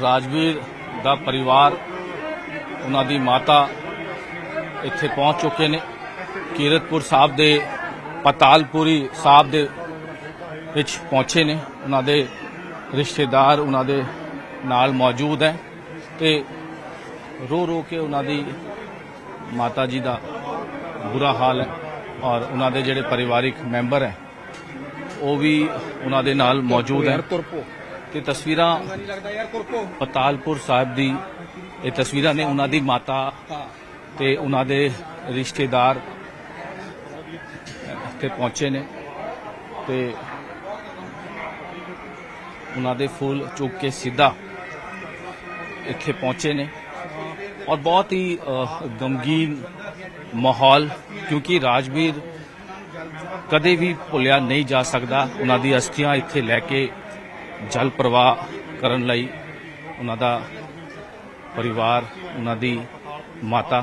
ਰਾਜਵੀਰ ਦਾ ਪਰਿਵਾਰ ਉਹਨਾਂ ਦੀ ਮਾਤਾ ਇੱਥੇ ਪਹੁੰਚ ਚੁੱਕੇ ਨੇ। ਕੀਰਤਪੁਰ ਸਾਹਿਬ ਦੇ ਪਤਾਲਪੁਰੀ ਸਾਹਿਬ ਦੇ ਵਿੱਚ ਪਹੁੰਚੇ ਨੇ। ਉਹਨਾਂ ਦੇ ਰਿਸ਼ਤੇਦਾਰ ਉਹਨਾਂ ਦੇ ਨਾਲ ਮੌਜੂਦ ਹੈ ਤੇ रो रो के उन्होंने माता जी का बुरा हाल है और उन्होंने जोड़े परिवारिक मैंबर हैं वो भी उन्होंने नाल मौजूद हैं। तो तस्वीर पतालपुर साहब की ये तस्वीर ने उन्होंने माता ते उन्होंने रिश्तेदार इत्थे पहुंचे ने ते उन्होंने फूल चुक के सीधा इत्थे पहुंचे ने और बहुत ही गमगीन माहौल, क्योंकि राजवीर कदे भी भुलिया नहीं जा सकता। उन्होंने अस्थियां इत्थे लैके जल प्रवाह करन लई उन्होंने परिवार उन्होंने माता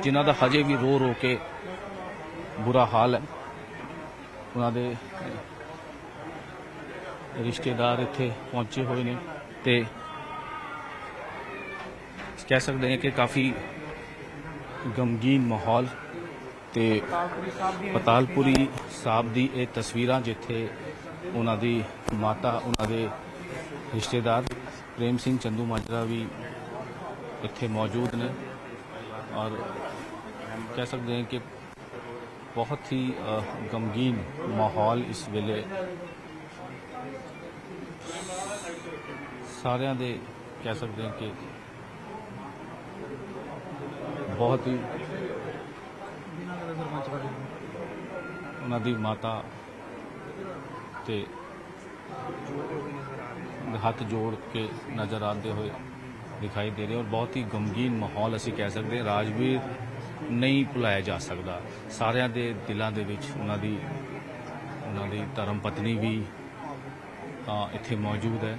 जिन्हों का हजे भी रो रो के बुरा हाल है। उन्होंने रिश्तेदार इत्थे पहुंचे हुए ने ते कह सकते हैं कि काफ़ी गमगीन माहौल। तो पतालपुरी साहब की ये तस्वीर जिथे उन्होंने माता उन्होंने रिश्तेदार प्रेम सिंह चंदू माजरा भी इत्थे मौजूद ने और कह सकते हैं कि बहुत ही गमगीन माहौल इस वेले सारिਆਂ ਦੇ कह सकते हैं कि बहुत ही उन्होंने माता ते हाथ जोड़ के नज़र आते हुए दिखाई दे रहे और बहुत ही गमगीन माहौल असी कह सकते हैं। राजवीर नहीं भुलाया जा सकता। सारिਆਂ ਦੇ दिलों ਦੇ ਵਿੱਚ उन्होंने धर्म पत्नी भी इत्थे मौजूद है।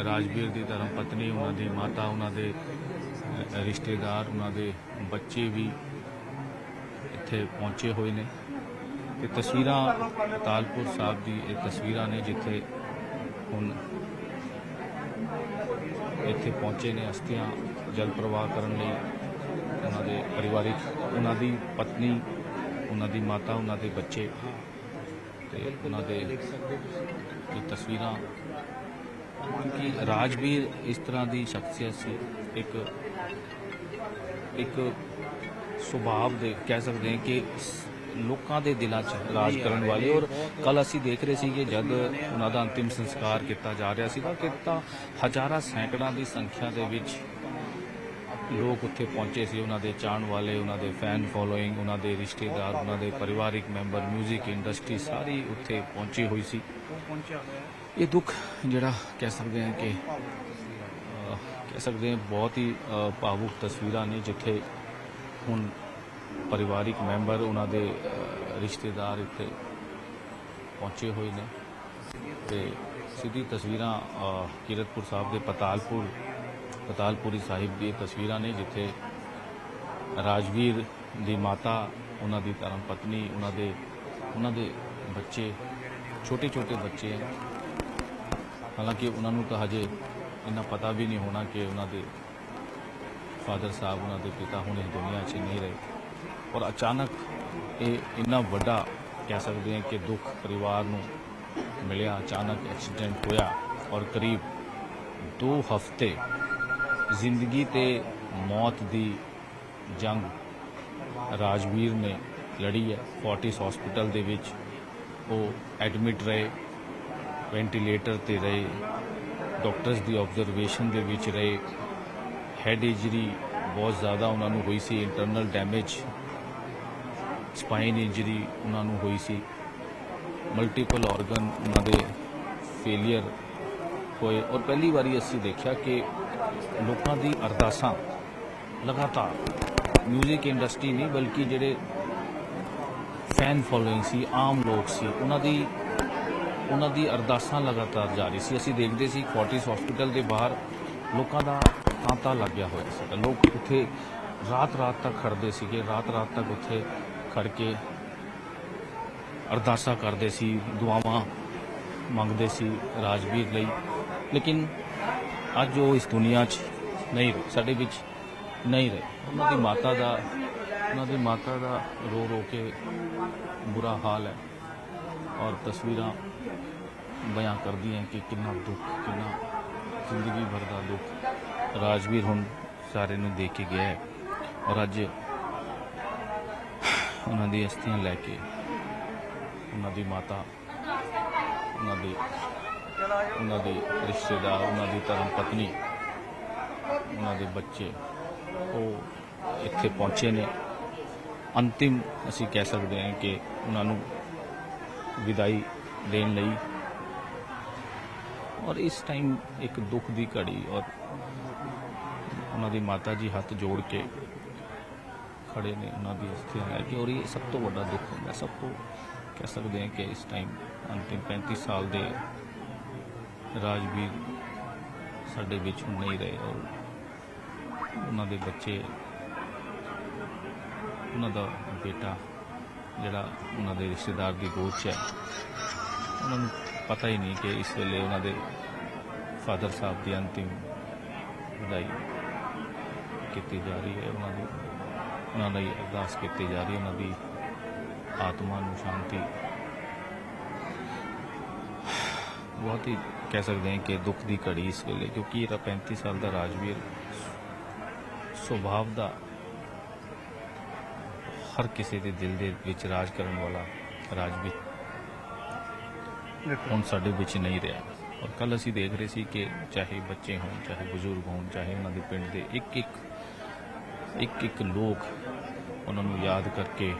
राजवीर की धर्म पत्नी उन्होंने माता उन्होंने रिश्तेदार उन्होंने बच्चे भी इत्थे पहुंचे हुए ने। ते तस्वीर पतालपुर साहब की ये तस्वीर ने जिथे हुण इत्थे पहुंचे ने अस्थियां जल प्रवाह करने लई उन्होंने परिवारिक उन्होंने पत्नी उन्होंने माता उन्होंने बच्चे ते उन्होंने ये तस्वीर क्योंकि राजवीर इस तरह की शख्सियत सी एक सुभाव दे कह सकते हैं कि लोगों के दिलों च राज करने वाले। और कल असी देख रहे थे कि जब उन्होंने अंतिम संस्कार किया जा रहा था कि हज़ारां सैकड़ों की संख्या के विच लोग उत्थे पहुंचे सी। उन्होंने चाहण वाले उन्होंने फैन फॉलोइंग उन्होंने रिश्तेदार उन्होंने परिवारिक मैंबर म्यूजिक इंडस्ट्री सारी उत्थे पहुंची हुई सी। ये दुख जिहड़ा कह सकते हैं कि बहुत ही भावुक तस्वीर ने जिथे हुण परिवारिक मैंबर उन्होंने रिश्तेदार इत्थे पहुंचे हुए ने। ते सीधी तस्वीर कीरतपुर साहब के पतालपुरी साहिब की तस्वीर ने जिथे राजवीर की माता उन्होंने धर्म पत्नी उन्होंने बच्चे छोटे छोटे बच्चे हैं। हालांकि उन्होंने तो हजे इन्ना पता भी नहीं होना कि उन्होंने फादर साहब उन्होंने पिता हुण इस दुनिया च नहीं रहे और अचानक ये इन्ना वड्डा कह सकते हैं कि दुख परिवार नूं मिलिया। अचानक एक्सीडेंट होया और करीब 2 हफ्ते जिंदगी ते मौत दी जंग राजवीर ने लड़ी है। फोर्टिस हॉस्पिटल दे विच वो एडमिट रहे, वेंटिलेटर ते रहे, डॉक्टर्स की ऑब्जरवेशन दे विच रहे। हैड इंजरी बहुत ज़्यादा उन्होंने हुई सी, इंटरनल डैमेज स्पाइन इंजरी उन्होंने हुई सी, मल्टीपल ऑर्गन उन्होंने फेलियर होए। और पहली बारी असी देखा कि लोगों की अरदासां लगातार म्यूजिक इंडस्ट्री नहीं बल्कि जिहड़े फैन फॉलोइंग सी आम लोग सी उन्होंने अरदासां लगातार जारी सी। असी देखते सी फोर्टिस हॉस्पिटल के बाहर लोगों का तांता लग गया होया सी। लोग उत्थे रात रात तक खड़ते थे, रात रात तक उत्थे खड़ के अरदासा करते सी, दुआवां मंगते सी राजवीर लई। लेकिन ਅੱਜ ਉਹ ਇਸ ਦੁਨੀਆ 'ਚ ਨਹੀਂ ਰਹੇ, ਸਾਡੇ ਵਿੱਚ ਨਹੀਂ ਰਹੇ। ਉਹਨਾਂ ਦੀ ਮਾਤਾ ਦਾ ਰੋ ਰੋ ਕੇ ਬੁਰਾ ਹਾਲ ਹੈ ਔਰ ਤਸਵੀਰਾਂ ਬਿਆਨ ਕਰਦੀਆਂ ਕਿ ਕਿੰਨਾ ਦੁੱਖ, ਕਿੰਨਾ ਜ਼ਿੰਦਗੀ ਭਰ ਦਾ ਦੁੱਖ ਰਾਜਵੀਰ ਹੁਣ ਸਾਰੇ ਨੂੰ ਦੇਖ ਕੇ ਗਿਆ ਹੈ। ਔਰ ਅੱਜ ਉਹਨਾਂ ਦੀ ਅਸਥੀਆਂ ਲੈ ਕੇ ਉਹਨਾਂ ਦੀ ਮਾਤਾ, ਉਹਨਾਂ ਦੇ ਰਿਸ਼ਤੇਦਾਰ, ਉਹਨਾਂ ਦੀ ਧਰਮ ਪਤਨੀ, ਉਹਨਾਂ ਦੇ ਬੱਚੇ ਉਹ ਇੱਥੇ ਪਹੁੰਚੇ ਨੇ। ਅੰਤਿਮ ਅਸੀਂ ਕਹਿ ਸਕਦੇ ਹਾਂ ਕਿ ਉਹਨਾਂ ਨੂੰ ਵਿਦਾਈ ਦੇਣ ਲਈ। ਔਰ ਇਸ ਟਾਈਮ ਇੱਕ ਦੁੱਖ ਦੀ ਘੜੀ, ਔਰ ਉਹਨਾਂ ਦੀ ਮਾਤਾ ਜੀ ਹੱਥ ਜੋੜ ਕੇ ਖੜੇ ਨੇ ਉਹਨਾਂ ਦੀ ਅਸਥੀਆਂ ਲੈ ਕੇ। ਔਰ ਇਹ ਸਭ ਤੋਂ ਵੱਡਾ ਦੁੱਖ ਹੁੰਦਾ, ਸਭ ਤੋਂ ਕਹਿ ਸਕਦੇ ਹਾਂ ਕਿ ਇਸ ਟਾਈਮ ਅੰਤਿਮ 35 ਸਾਲ ਦੇ ਰਾਜਵੀਰ ਸਾਡੇ ਵਿੱਚ ਹੁਣ ਨਹੀਂ ਰਹੇ। ਔਰ ਉਹਨਾਂ ਦੇ ਬੱਚੇ, ਉਹਨਾਂ ਦਾ ਬੇਟਾ ਜਿਹੜਾ ਉਹਨਾਂ ਦੇ ਰਿਸ਼ਤੇਦਾਰ ਦੀ ਗੋਦ 'ਚ ਹੈ, ਉਹਨਾਂ ਨੂੰ ਪਤਾ ਹੀ ਨਹੀਂ ਕਿ ਇਸ ਵੇਲੇ ਉਹਨਾਂ ਦੇ ਫਾਦਰ ਸਾਹਿਬ ਦੀ ਅੰਤਿਮ ਵਿਦਾਈ ਕੀਤੀ ਜਾ ਰਹੀ ਹੈ। ਉਹਨਾਂ ਲਈ ਅਰਦਾਸ ਕੀਤੀ ਜਾ ਰਹੀ ਹੈ, ਉਹਨਾਂ ਦੀ ਆਤਮਾ ਨੂੰ ਸ਼ਾਂਤੀ। ਬਹੁਤ ਹੀ ਕਹਿ ਸਕਦੇ ਹਾਂ ਕਿ ਦੁੱਖ ਦੀ ਘੜੀ ਇਸ ਵੇਲੇ, ਕਿਉਂਕਿ ਇਹਦਾ 35 ਸਾਲ ਦਾ ਰਾਜਵੀਰ ਸੁਭਾਅ ਦਾ ਹਰ ਕਿਸੇ ਦੇ ਦਿਲ ਦੇ ਵਿੱਚ ਰਾਜ ਕਰਨ ਵਾਲਾ ਰਾਜਵੀਰ ਹੁਣ ਸਾਡੇ ਵਿੱਚ ਨਹੀਂ ਰਿਹਾ। ਔਰ ਕੱਲ ਅਸੀਂ ਦੇਖ ਰਹੇ ਸੀ ਕਿ ਚਾਹੇ ਬੱਚੇ ਹੋਣ, ਚਾਹੇ ਬਜ਼ੁਰਗ ਹੋਣ, ਚਾਹੇ ਉਹਨਾਂ ਦੇ ਪਿੰਡ ਦੇ ਇੱਕ ਲੋਕ ਉਹਨਾਂ ਨੂੰ ਯਾਦ ਕਰਕੇ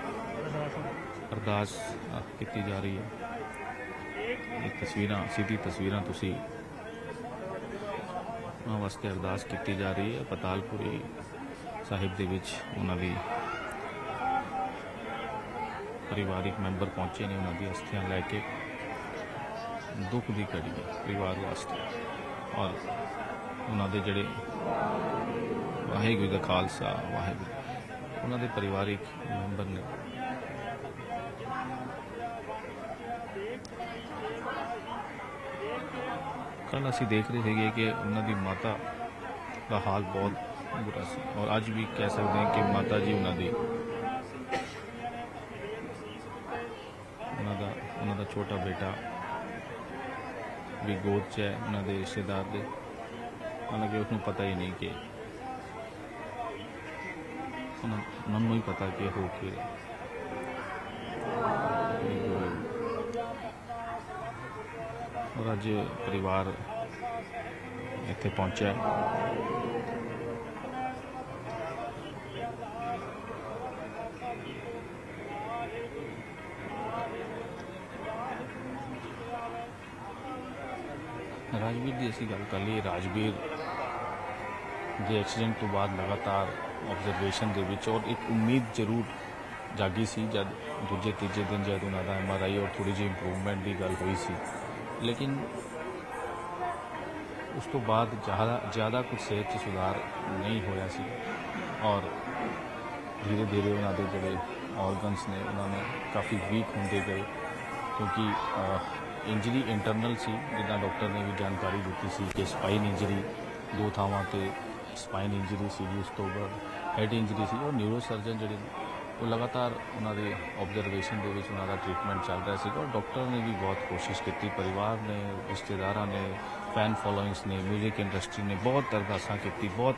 ਅਰਦਾਸ ਕੀਤੀ ਜਾ ਰਹੀ ਹੈ। ਇਹ ਤਸਵੀਰਾਂ, ਸਿੱਧੀ ਤਸਵੀਰਾਂ ਤੁਸੀਂ ਉਹਨਾਂ ਵਾਸਤੇ ਅਰਦਾਸ ਕੀਤੀ ਜਾ ਰਹੀ ਹੈ। ਪਤਾਲਪੁਰੀ ਸਾਹਿਬ ਦੇ ਵਿੱਚ ਉਹਨਾਂ ਦੀ ਪਰਿਵਾਰਿਕ ਮੈਂਬਰ ਪਹੁੰਚੇ ਨੇ ਉਹਨਾਂ ਦੀ ਅਸਥੀਆਂ ਲੈ ਕੇ। ਦੁੱਖ ਦੀ ਘੜੀ ਹੈ ਪਰਿਵਾਰ ਵਾਸਤੇ। ਔਰ ਉਹਨਾਂ ਦੇ ਜਿਹੜੇ ਵਾਹਿਗੁਰੂ ਦਾ ਖਾਲਸਾ, ਵਾਹਿਗੁਰੂ, ਉਹਨਾਂ ਦੇ ਪਰਿਵਾਰਿਕ ਮੈਂਬਰ ਨੇ। ਕੱਲ ਅਸੀਂ ਦੇਖ ਰਹੇ ਸੀਗੇ ਕਿ ਉਹਨਾਂ ਦੀ ਮਾਤਾ ਦਾ ਹਾਲ ਬਹੁਤ ਬੁਰਾ ਸੀ। ਔਰ ਅੱਜ ਵੀ ਕਹਿ ਸਕਦੇ ਹਾਂ ਕਿ ਮਾਤਾ ਜੀ ਉਹਨਾਂ ਦਾ ਛੋਟਾ ਬੇਟਾ ਵੀ ਗੋਦ 'ਚ ਹੈ ਉਹਨਾਂ ਦੇ ਰਿਸ਼ਤੇਦਾਰ ਦੇ। ਹਾਲਾਂਕਿ ਉਸਨੂੰ ਪਤਾ ਹੀ ਨਹੀਂ ਕਿ ਉਹਨਾਂ ਨੂੰ ਹੀ ਪਤਾ ਕਿ ਹੋ ਕੇ ਔਰ ਅੱਜ ਪਰਿਵਾਰ ਇੱਥੇ ਪਹੁੰਚਿਆ। ਰਾਜਵੀਰ ਦੀ ਅਸੀਂ ਗੱਲ ਕਰ ਲਈਏ। ਰਾਜਵੀਰ ਦੇ ਐਕਸੀਡੈਂਟ ਤੋਂ ਬਾਅਦ ਲਗਾਤਾਰ ਆਬਜ਼ਰਵੇਸ਼ਨ ਦੇ ਵਿੱਚ, ਔਰ ਇੱਕ ਉਮੀਦ ਜ਼ਰੂਰ ਜਾਗੀ ਸੀ ਜਦ ਦੂਜੇ ਤੀਜੇ ਦਿਨ ਜਦ ਉਹਨਾਂ ਦਾ MRI ਔਰ ਥੋੜ੍ਹੀ ਜਿਹੀ ਇੰਪਰੂਵਮੈਂਟ ਦੀ ਗੱਲ ਹੋਈ ਸੀ। ਲੇਕਿਨ ਉਸ ਤੋਂ ਬਾਅਦ ਜ਼ਿਆਦਾ ਕੁਝ ਸਿਹਤ 'ਚ ਸੁਧਾਰ ਨਹੀਂ ਹੋਇਆ ਸੀ। ਔਰ ਧੀਰੇ ਧੀਰੇ ਉਹਨਾਂ ਦੇ ਜਿਹੜੇ ਆਰਗਨਸ ਨੇ ਉਹਨਾਂ ਨੇ ਕਾਫੀ ਵੀਕ ਹੁੰਦੇ ਗਏ, ਕਿਉਂਕਿ ਇੰਜਰੀ ਇੰਟਰਨਲ ਸੀ। ਜਿੱਦਾਂ ਡਾਕਟਰ ਨੇ ਵੀ ਜਾਣਕਾਰੀ ਦਿੱਤੀ ਸੀ ਕਿ ਸਪਾਈਨ ਇੰਜਰੀ 2 ਥਾਵਾਂ 'ਤੇ ਸਪਾਈਨ ਇੰਜਰੀ ਸੀ, ਉਸ ਤੋਂ ਬਾਅਦ ਹੈਡ ਇੰਜਰੀ ਸੀ। ਉਹ ਨਿਊਰੋ ਸਰਜਨ ਜਿਹੜੇ ਉਹ ਲਗਾਤਾਰ ਉਹਨਾਂ ਦੇ ਆਬਜ਼ਰਵੇਸ਼ਨ ਦੇ ਵਿੱਚ ਉਹਨਾਂ ਦਾ ਟ੍ਰੀਟਮੈਂਟ ਚੱਲ ਰਿਹਾ ਸੀਗਾ। ਔਰ ਡਾਕਟਰ ਨੇ ਵੀ ਬਹੁਤ ਕੋਸ਼ਿਸ਼ ਕੀਤੀ, ਪਰਿਵਾਰ ਨੇ, ਰਿਸ਼ਤੇਦਾਰਾਂ ਨੇ, ਫੈਨ ਫੋਲੋਇੰਗਸ ਨੇ, ਮਿਊਜ਼ਿਕ ਇੰਡਸਟਰੀ ਨੇ ਬਹੁਤ ਅਰਦਾਸਾਂ ਕੀਤੀ। ਬਹੁਤ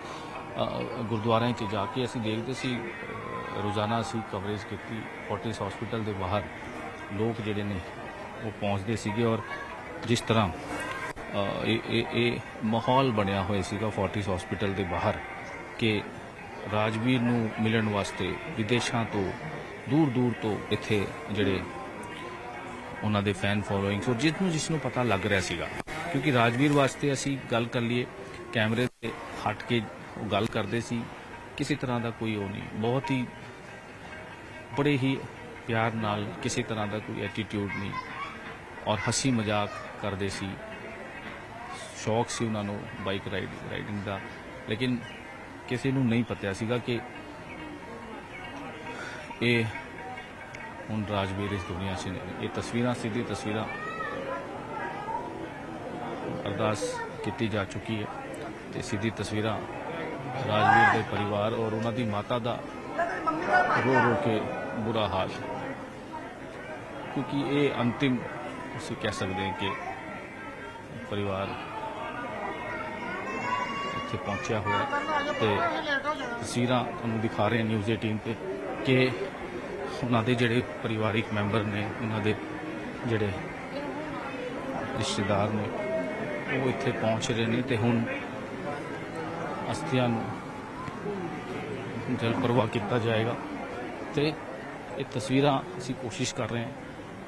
ਗੁਰਦੁਆਰਿਆਂ 'ਚ ਜਾ ਕੇ ਅਸੀਂ ਦੇਖਦੇ ਸੀ, ਰੋਜ਼ਾਨਾ ਅਸੀਂ ਕਵਰੇਜ ਕੀਤੀ। ਫੋਰਟਿਸ ਹਸਪੀਟਲ ਦੇ ਬਾਹਰ ਲੋਕ ਜਿਹੜੇ ਨੇ ਉਹ ਪਹੁੰਚਦੇ ਸੀਗੇ। ਔਰ ਜਿਸ ਤਰ੍ਹਾਂ ਇਹ ਮਾਹੌਲ ਬਣਿਆ ਹੋਇਆ ਸੀਗਾ ਫੋਰਟਿਸ ਹਸਪੀਟਲ ਦੇ ਬਾਹਰ ਕਿ ਰਾਜਵੀਰ ਨੂੰ ਮਿਲਣ ਵਾਸਤੇ ਵਿਦੇਸ਼ਾਂ ਤੋਂ ਦੂਰ ਤੋਂ ਇੱਥੇ ਜਿਹੜੇ ਉਹਨਾਂ ਦੇ ਫੈਨ ਫੋਲੋਇੰਗਸ, ਔਰ ਜਿਸ ਨੂੰ ਪਤਾ ਲੱਗ ਰਿਹਾ ਸੀਗਾ, ਕਿਉਂਕਿ ਰਾਜਵੀਰ ਵਾਸਤੇ ਅਸੀਂ ਗੱਲ ਕਰ ਲਈਏ ਕੈਮਰੇ ਤੇ ਹਟ ਕੇ ਉਹ ਗੱਲ ਕਰਦੇ ਸੀ, ਕਿਸੇ ਤਰ੍ਹਾਂ ਦਾ ਕੋਈ ਉਹ ਨਹੀਂ, ਬਹੁਤ ਹੀ ਬੜੇ ਹੀ ਪਿਆਰ ਨਾਲ, ਕਿਸੇ ਤਰ੍ਹਾਂ ਦਾ ਕੋਈ ਐਟੀਟਿਊਡ ਨਹੀਂ, ਔਰ ਹੱਸੀ ਮਜ਼ਾਕ ਕਰਦੇ ਸੀ। ਸ਼ੌਕ ਸੀ ਉਹਨਾਂ ਨੂੰ ਬਾਈਕ ਰਾਈਡਿੰਗ ਦਾ, ਲੇਕਿਨ ਕਿਸੇ ਨੂੰ ਨਹੀਂ ਪਤਾ ਸੀਗਾ ਕਿ ਇਹ ਹੁਣ ਰਾਜਵੀਰ ਇਸ ਦੁਨੀਆ 'ਚ ਨਹੀਂ। ਇਹ ਤਸਵੀਰਾਂ, ਸਿੱਧੀ ਤਸਵੀਰਾਂ, ਅਰਦਾਸ ਕੀਤੀ ਜਾ ਚੁੱਕੀ ਹੈ। ਤੇ ਸਿੱਧੀ ਤਸਵੀਰਾਂ ਰਾਜਵੀਰ ਦੇ ਪਰਿਵਾਰ ਔਰ ਉਹਨਾਂ ਦੀ ਮਾਤਾ ਦਾ रो रो के बुरा हाल, क्योंकि ये अंतिम उसे कह सकते हैं कि परिवार इत्थे पहुंचा हुआ ते तस्वीरां तुहानूं दिखा रहे हैं न्यूज़ 18 पे कि उन्होंने जिहड़े परिवारिक मैंबर ने उन्होंने जिहड़े रिश्तेदार ने वो इत्थे पहुंच रहे हैं ते हुण अस्थियां नूं जल प्रवाह किया जाएगा। तो ये तस्वीर असी कोशिश कर रहे हैं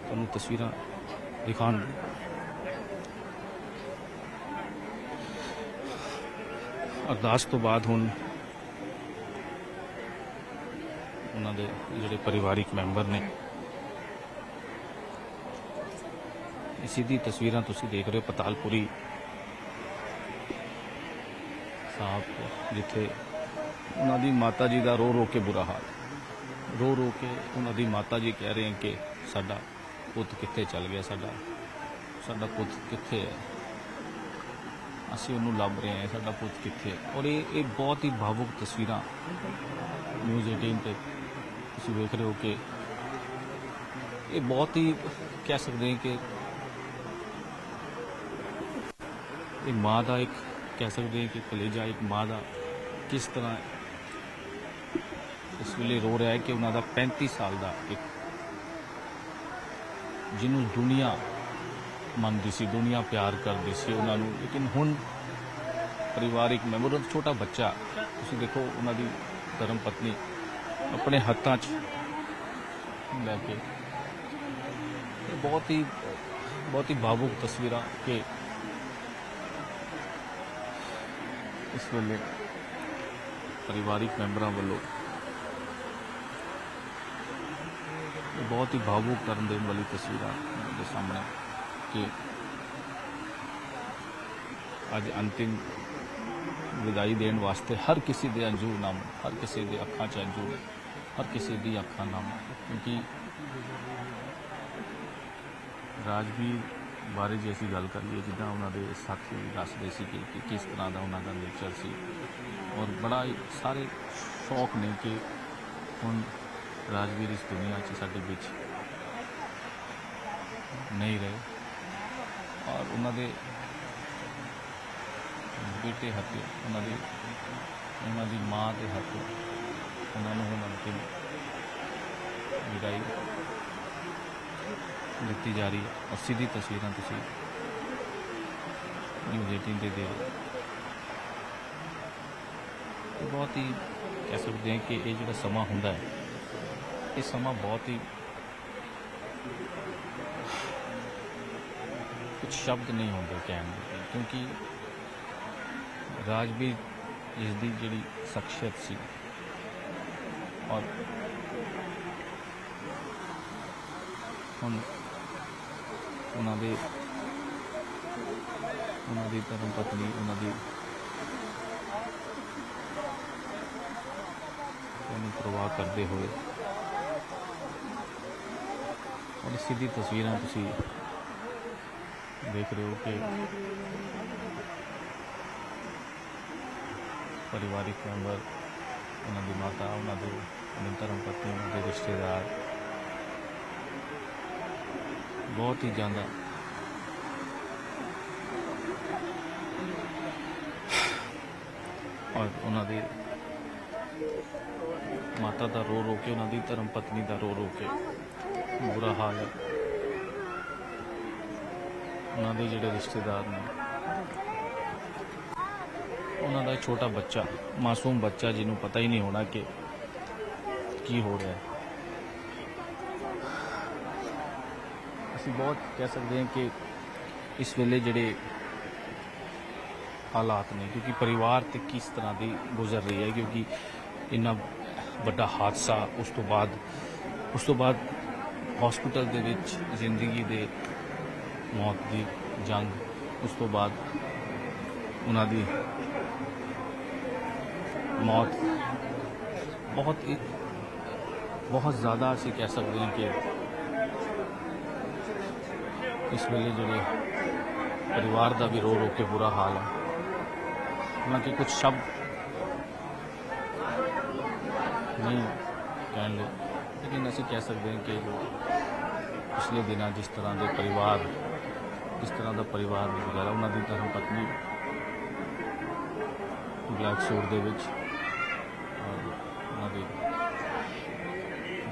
तुहानूं तस्वीर दिखाने दी। अरदास तो बाद हुण उन्होंने जिहड़े परिवारिक मैंबर ने सीधी तस्वीर तुसीं देख रहे हो पतालपुरी साहब जिथे उन्होंने माता जी का रो रो के बुरा हाल, रो रो के उन्होंने माता जी कह रहे हैं कि साडा पुत कित्थे चल गया, साडा पुत कित्थे है, असीं उन्हूं लभ रहे हैं, साडा पुत कित्थे है। और ये बहुत ही भावुक तस्वीर न्यूज़ 18 पे तुसीं वेख रहे हो कि ये बहुत ही कह सकते हैं कि एक माँ का एक कह सकते हैं कि कलेजा एक माँ का किस तरह इस वेले रो रहा है कि उन्होंने 35 साल का एक जिन्हों दुनिया मनती सी, दुनिया प्यार करती सी उन्होंने, लेकिन हुण परिवारिक मैंबर छोटा बच्चा तुसीं देखो उन्होंने धर्म पत्नी अपने हत्थां च लैके बहुत ही भावुक तस्वीर कि इस वेले परिवारिक मैंबरों वालों बहुत ही भावुक करने देने वाली तस्वीर के सामने कि अज अंतिम विदाई देने वास्ते हर किसी के अंजूर नाम, हर किसी के अखां च अंजूर, हर किसी की अखां नाम, क्योंकि राजवीर बारे जे असीं गल करिए जिद्दां उन्होंने साथी दसदे सी कि किस तरह का उन्होंने नेचर सी और बड़ा ही सारे शौक ने कि हुण राजवीर इस दुनिया च साडे विच नहीं रहे और उन्होंने बेटे हाथों उन्होंने माँ के हाथों उन्होंने हुण अंतिम विदाई दी जा रही है। और सीधी तस्वीर तुसीं न्यूज़ 18 दे रहे हो। बहुत ही कह सकते हैं कि ये जो समा हुंदा है ये समा बहुत ही कुछ शब्द नहीं होंगे कहने के, क्योंकि राजवीर जिसकी जी शख्सियत सी और हुण उन्होंने धर्म पत्नी उन्होंने प्रवाह करते हुए और सीधी तस्वीर तुसीं देख रहे हो कि परिवारिक मैंबर उन्होंने माता उन्होंने धर्म पत्नी उन्होंने रिश्तेदार बहुत ही ज़्यादा और उन्होंने माता का रो रो के उन्होंने धर्म पत्नी का रो रो के बुरा हाल है। उन्होंने जिहड़े रिश्तेदार ने उन्होंने छोटा बच्चा मासूम बच्चा जिन्होंने पता ही नहीं होना कि की हो रहा है। असीं बहुत कह सकते हैं कि इस वेले जिहड़े हालात ने, क्योंकि परिवार ते किस तरह की गुजर रही है, क्योंकि इन्ना बड़ा हादसा उस तो बाद हॉस्पिटल दे विच जिंदगी दे मौत की जंग, उस तो बाद उन्होंने मौत बहुत ज़्यादा असीं कह सकते हैं कि इस वेले जो परिवार का भी रो रो के बुरा हाल है। हालांकि कुछ शब्द नहीं कहने लगे, लेकिन असं कह सकते हैं कि जो पिछले दिनों जिस तरह के परिवार वगैरह उन्होंने धर्म पत्नी ब्लैक सूट दे विच और उन्होंने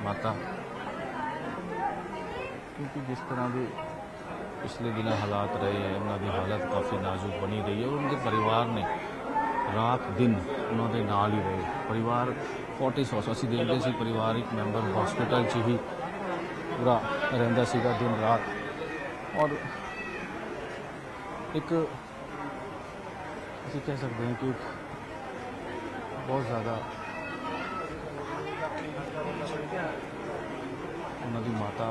माता, क्योंकि जिस तरह के पिछले दिन हालात रहे हैं उन्होंने हालत काफ़ी नाजुक बनी रही है और उनके परिवार ने रात दिन उन्होंने नाल ही रहे। परिवार फोर्टिस हाउस असीं देखते सी परिवारिक मैंबर हॉस्पिटल च ही पूरा रहिंदा सीगा दिन रात, और एक असीं कह सकते हैं कि बहुत ज़्यादा उन्होंने माता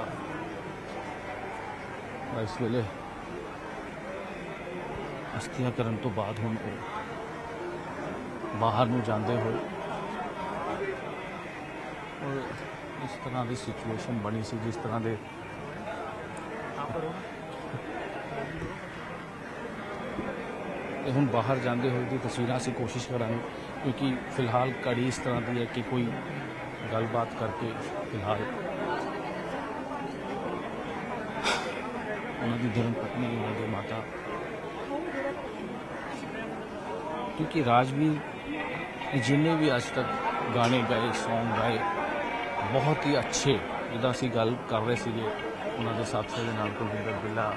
इस वेले अस्थियां करन तो बाद हुण बाहर नूं जांदे होए और इस तरह की सिचुएशन बनी सी जिस तरह के हुण बाहर जांदे होए दी तस्वीरां असीं कोशिश करांगे, क्योंकि फिलहाल कड़ी इस तरह की है कि कोई गलबात करके फिलहाल उन्होंने धर्म पत्नी उन्होंने माता, क्योंकि राजवीर जिन्हें भी आज तक गाने गाए सॉन्ग गाए बहुत ही अच्छे, जिदा असीं गल कर रहे थे उन्होंने साथियों के नाल कुलविंदर बिल्ला,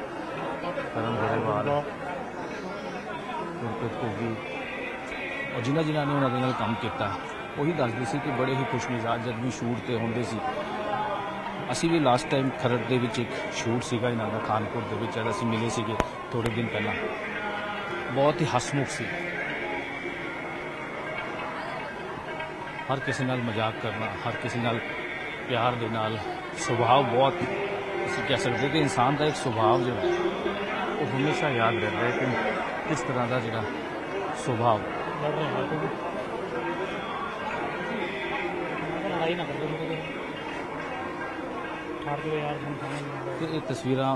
करण ग्रेवाल, गुरप्रीत घुग्गी और जिन्होंने ने उन्होंने नाल काम किया वही दसदे सी कि बड़े ही खुश मिजाज जब भी शूट ते होंदे सी। असी भी लास्ट टाइम खरड़ दे विच एक शूट सीगा इन्हां दा खानपुर दे विच, असीं मिले सीगे थोड़े दिन पहला, बहुत ही हसमुख सी, हर किसी नाल मजाक करना, हर किसी नाल प्यार दे नाल, सुभाव बहुत असीं कह सकते कि इंसान का एक सुभाव जो है वो हमेशा याद रहता है कि किस तरह का जो सुभाव। ये तस्वीरां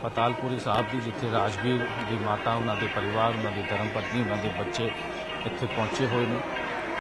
पतालपुरी साहब की जिथे राजवीर की माता, उन्होंने परिवार, उन्होंने धर्म पत्नी, उन्होंने बच्चे इत्थे पहुंचे हुए हैं।